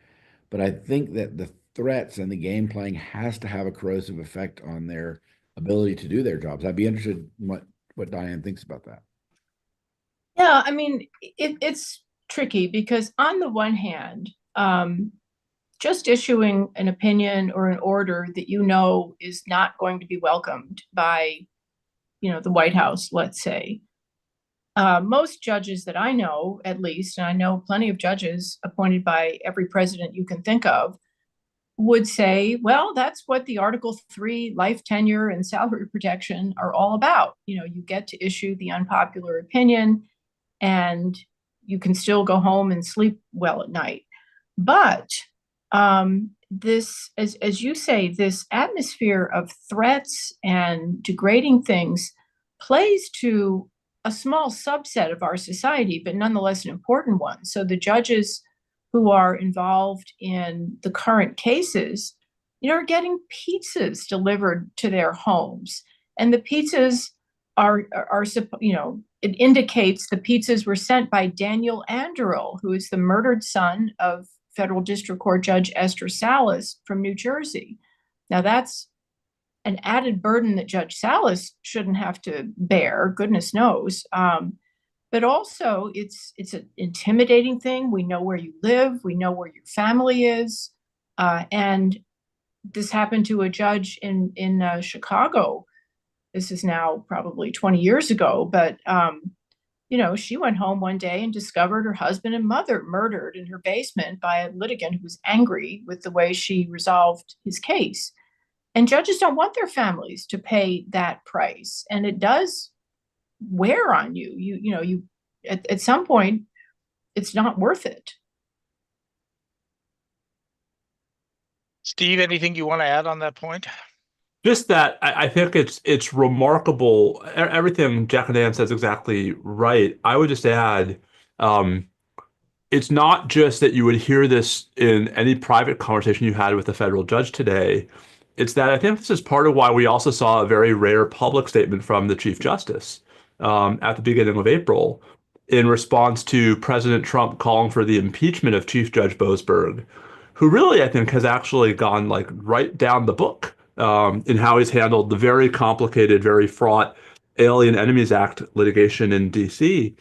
But I think that the threats and the game playing has to have a corrosive effect on their ability to do their jobs. I'd be interested in what Diane thinks about that. Yeah, I mean, it's tricky because on the one hand, just issuing an opinion or an order that is not going to be welcomed by, the White House, let's say. Most judges that I know, at least, and I know plenty of judges appointed by every president you can think of, would say, well, that's what the Article 3 life tenure and salary protection are all about. You get to issue the unpopular opinion and you can still go home and sleep well at night. But this, as you say, this atmosphere of threats and degrading things plays to a small subset of our society, but nonetheless an important one. So the judges who are involved in the current cases, are getting pizzas delivered to their homes. And the pizzas are you know, it indicates the pizzas were sent by Daniel Anderl, who is the murdered son of Federal District Court Judge Esther Salas from New Jersey. Now that's an added burden that Judge Salas shouldn't have to bear, goodness knows. But also it's an intimidating thing. We know where you live, we know where your family is, and this happened to a judge in Chicago. This is now probably 20 years ago, but you know, she went home one day and discovered her husband and mother murdered in her basement by a litigant who was angry with the way she resolved his case. And judges don't want their families to pay that price, and it does wear on you. You know, you at some point, it's not worth it. Steve, anything you want to add on that point? Just that I think it's remarkable. Everything Jack and Dan says exactly right. I would just add, it's not just that you would hear this in any private conversation you had with a federal judge today. It's that I think this is part of why we also saw a very rare public statement from the Chief Justice at the beginning of April in response to President Trump calling for the impeachment of Chief Judge Boasberg, who really, I think, has actually gone like right down the book in how he's handled the very complicated, very fraught Alien Enemies Act litigation in D.C.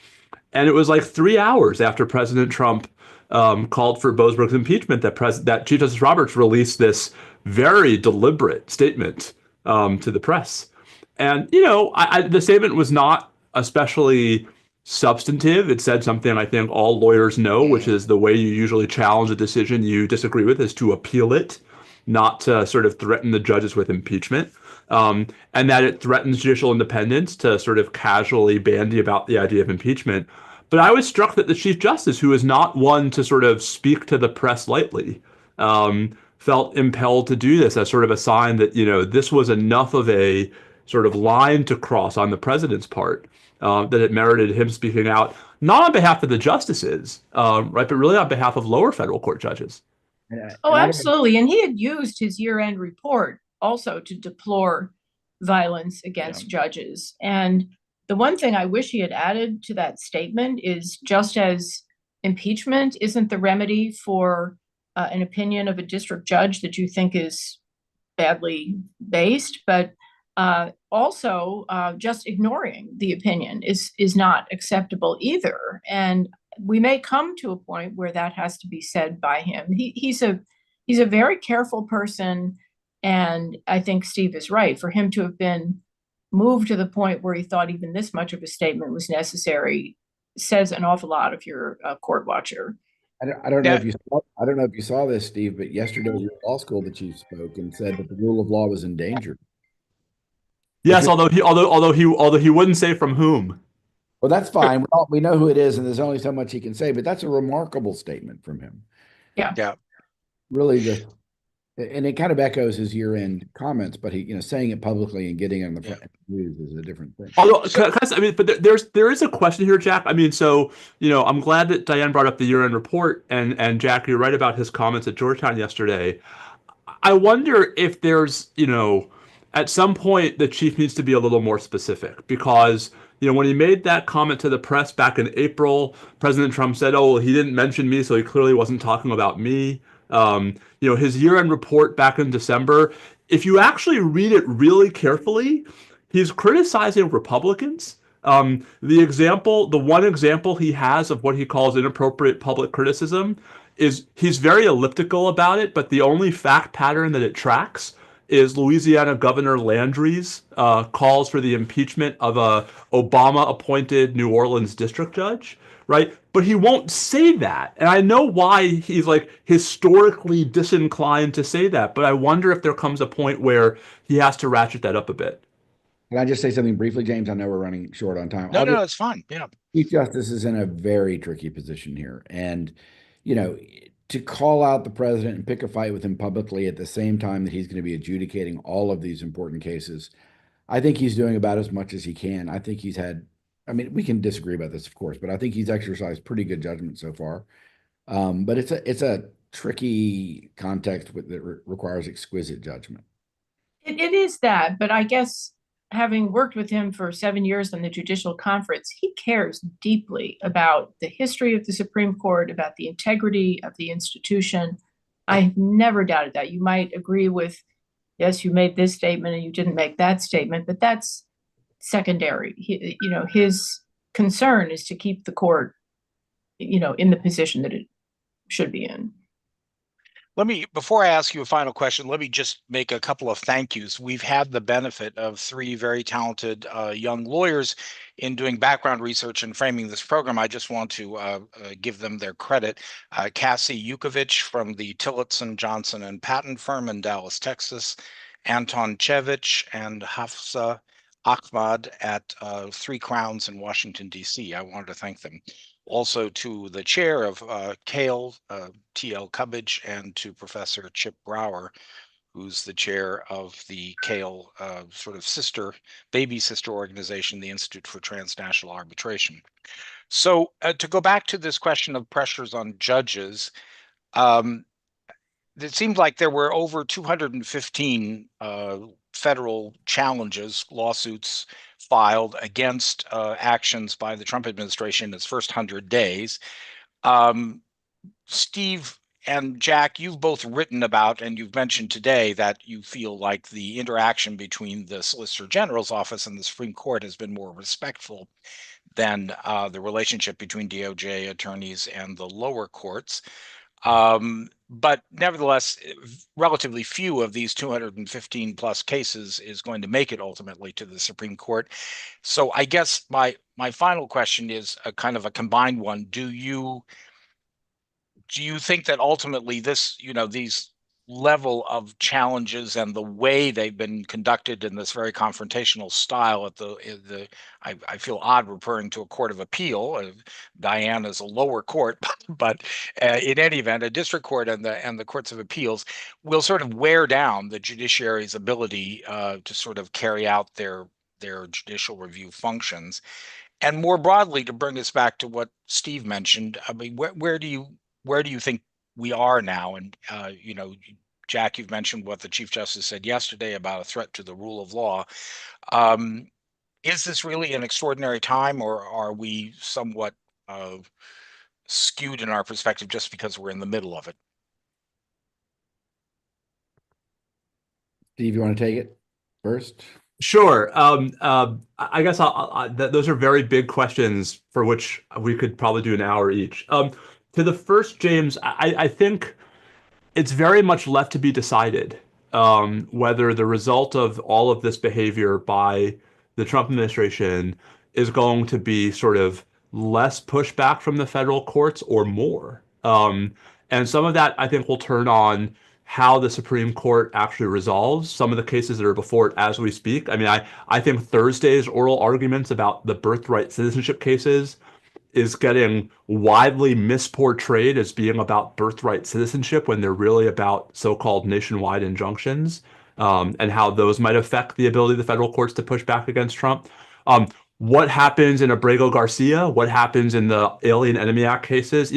And it was like 3 hours after President Trump called for Boasberg's impeachment that Chief Justice Roberts released this very deliberate statement to the press. And, you know, the statement was not especially substantive. It said something I think all lawyers know, which is the way you usually challenge a decision you disagree with is to appeal it, not to sort of threaten the judges with impeachment. And that it threatens judicial independence to sort of casually bandy about the idea of impeachment. But I was struck that the Chief Justice, who is not one to sort of speak to the press lightly, felt impelled to do this as sort of a sign that, you know, this was enough of a sort of line to cross on the president's part that it merited him speaking out, not on behalf of the justices, right, but really on behalf of lower federal court judges. Oh, absolutely. And he had used his year-end report also to deplore violence against judges. And the one thing I wish he had added to that statement is, just as impeachment isn't the remedy for an opinion of a district judge that you think is badly based, but also just ignoring the opinion is not acceptable either. And we may come to a point where that has to be said by him. He's a very careful person, and I think Steve is right. For him to have been moved to the point where he thought even this much of a statement was necessary says an awful lot if you're a court watcher. I don't know if you saw, I don't know if you saw this, Steve, but yesterday at law school, the chief spoke and said that the rule of law was endangered. Yes, although he wouldn't say from whom. Well, that's fine. We know who it is, and there's only so much he can say, but that's a remarkable statement from him. Yeah. Really just, and it kind of echoes his year-end comments, but he, you know, saying it publicly and getting it on the news is a different thing. Although, I mean, but there is a question here, Jack. I mean, so, you know, I'm glad that Diane brought up the year-end report, and Jack, you're right about his comments at Georgetown yesterday. I wonder if there's, you know, at some point the chief needs to be a little more specific, because, you know, when he made that comment to the press back in April, President Trump said, oh, well, he didn't mention me, so he clearly wasn't talking about me. You know, his year-end report back in December, if you actually read it really carefully, he's criticizing Republicans. The one example he has of what he calls inappropriate public criticism is he's very elliptical about it, but the only fact pattern that it tracks is Louisiana Governor Landry's calls for the impeachment of a Obama-appointed New Orleans district judge, right? But he won't say that. And I know why he's like historically disinclined to say that, but I wonder if there comes a point where he has to ratchet that up a bit. Can I just say something briefly, James? I know we're running short on time. No, it's fine. Yeah. Chief Justice is in a very tricky position here. And, you know, to call out the president and pick a fight with him publicly at the same time that he's going to be adjudicating all of these important cases, I think he's doing about as much as he can. I think he's had, I mean, we can disagree about this, of course, but I think he's exercised pretty good judgment so far. But it's a tricky context that requires exquisite judgment. It is that, but I guess having worked with him for 7 years in the Judicial Conference, he cares deeply about the history of the Supreme Court, about the integrity of the institution. I've never doubted that. You might agree with, yes, you made this statement and you didn't make that statement, but that's secondary. His concern is to keep the court, in the position that it should be in. Before I ask you a final question, let me just make a couple of thank yous. We've had the benefit of three very talented young lawyers in doing background research and framing this program. I just want to give them their credit. Cassie Yukovich from the Tillotson, Johnson and Patton firm in Dallas, Texas, Anton Chevich and Hafsa Ahmad at Three Crowns in Washington, D.C. I wanted to thank them. Also to the chair of CAIL, T.L. Cubbage, and to Professor Chip Brower, who's the chair of the CAIL sort of baby sister organization, the Institute for Transnational Arbitration. So to go back to this question of pressures on judges, it seemed like there were over 215 federal challenges, lawsuits filed against actions by the Trump administration in its first 100 days. Steve and Jack, you've both written about, and you've mentioned today that you feel like the interaction between the Solicitor General's office and the Supreme Court has been more respectful than the relationship between DOJ attorneys and the lower courts. But nevertheless, relatively few of these 215 plus cases is going to make it ultimately to the Supreme Court. So I guess my final question is a kind of a combined one. Do you think that ultimately these level of challenges and the way they've been conducted in this very confrontational style I feel odd referring to a court of appeal. Diane is a lower court, but in any event, a district court and the courts of appeals will sort of wear down the judiciary's ability to sort of carry out their judicial review functions. And more broadly, to bring us back to what Steve mentioned, I mean, where do you think we are now? And Jack, you've mentioned what the Chief Justice said yesterday about a threat to the rule of law. Is this really an extraordinary time, or are we somewhat skewed in our perspective just because we're in the middle of it? Steve, you want to take it first? Sure. I guess those are very big questions for which we could probably do an hour each. To the first, James, I think it's very much left to be decided whether the result of all of this behavior by the Trump administration is going to be sort of less pushback from the federal courts or more. And some of that, I think, will turn on how the Supreme Court actually resolves some of the cases that are before it as we speak. I mean, I think Thursday's oral arguments about the birthright citizenship cases is getting widely misportrayed as being about birthright citizenship when they're really about so-called nationwide injunctions, and how those might affect the ability of the federal courts to push back against Trump. What happens in Abrego Garcia? What happens in the Alien Enemy Act cases?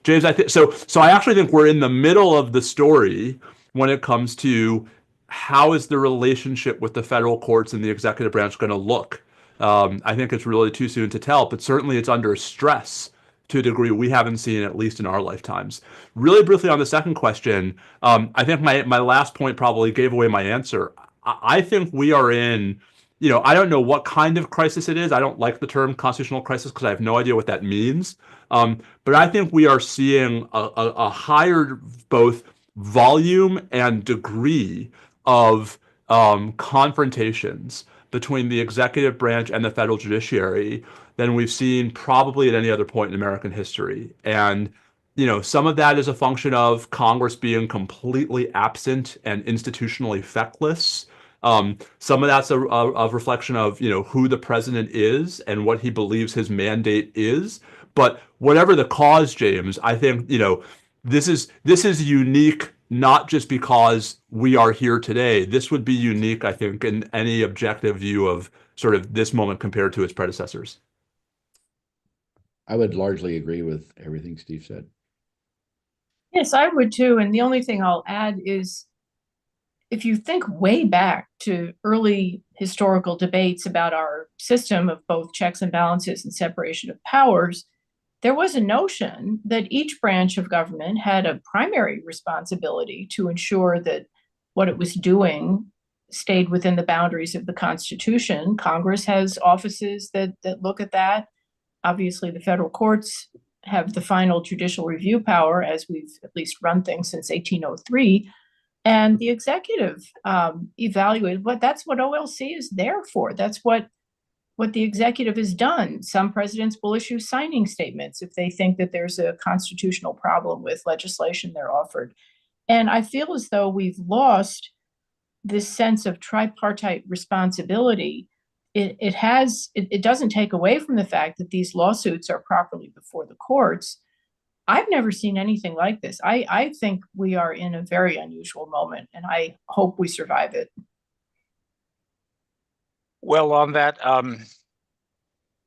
James, I think so. So I actually think we're in the middle of the story when it comes to how is the relationship with the federal courts and the executive branch going to look. I think it's really too soon to tell, but certainly it's under stress to a degree we haven't seen, at least in our lifetimes. Really briefly on the second question, I think my last point probably gave away my answer. I think we are in, I don't know what kind of crisis it is. I don't like the term constitutional crisis because I have no idea what that means. But I think we are seeing a higher both volume and degree of confrontations between the executive branch and the federal judiciary than we've seen probably at any other point in American history. And, some of that is a function of Congress being completely absent and institutionally feckless. Some of that's a reflection of, who the president is and what he believes his mandate is. But whatever the cause, James, I think, this is unique, not just because we are here today. This would be unique, I think, in any objective view of sort of this moment compared to its predecessors. I would largely agree with everything Steve said. Yes, I would too. And the only thing I'll add is if you think way back to early historical debates about our system of both checks and balances and separation of powers, there was a notion that each branch of government had a primary responsibility to ensure that what it was doing stayed within the boundaries of the Constitution. Congress has offices that look at that. Obviously, the federal courts have the final judicial review power, as we've at least run things since 1803. And the executive evaluated that's what OLC is there for. That's what the executive has done. Some presidents will issue signing statements if they think that there's a constitutional problem with legislation they're offered. And I feel as though we've lost this sense of tripartite responsibility. It doesn't take away from the fact that these lawsuits are properly before the courts. I've never seen anything like this. I think we are in a very unusual moment, and I hope we survive it. Well, on that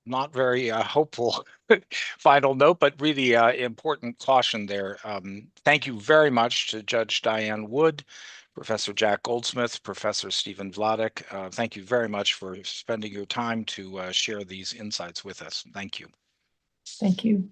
not very hopeful final note, but really important caution there. Thank you very much to Judge Diane Wood, Professor Jack Goldsmith, Professor Stephen Vladek. Thank you very much for spending your time to share these insights with us. Thank you. Thank you.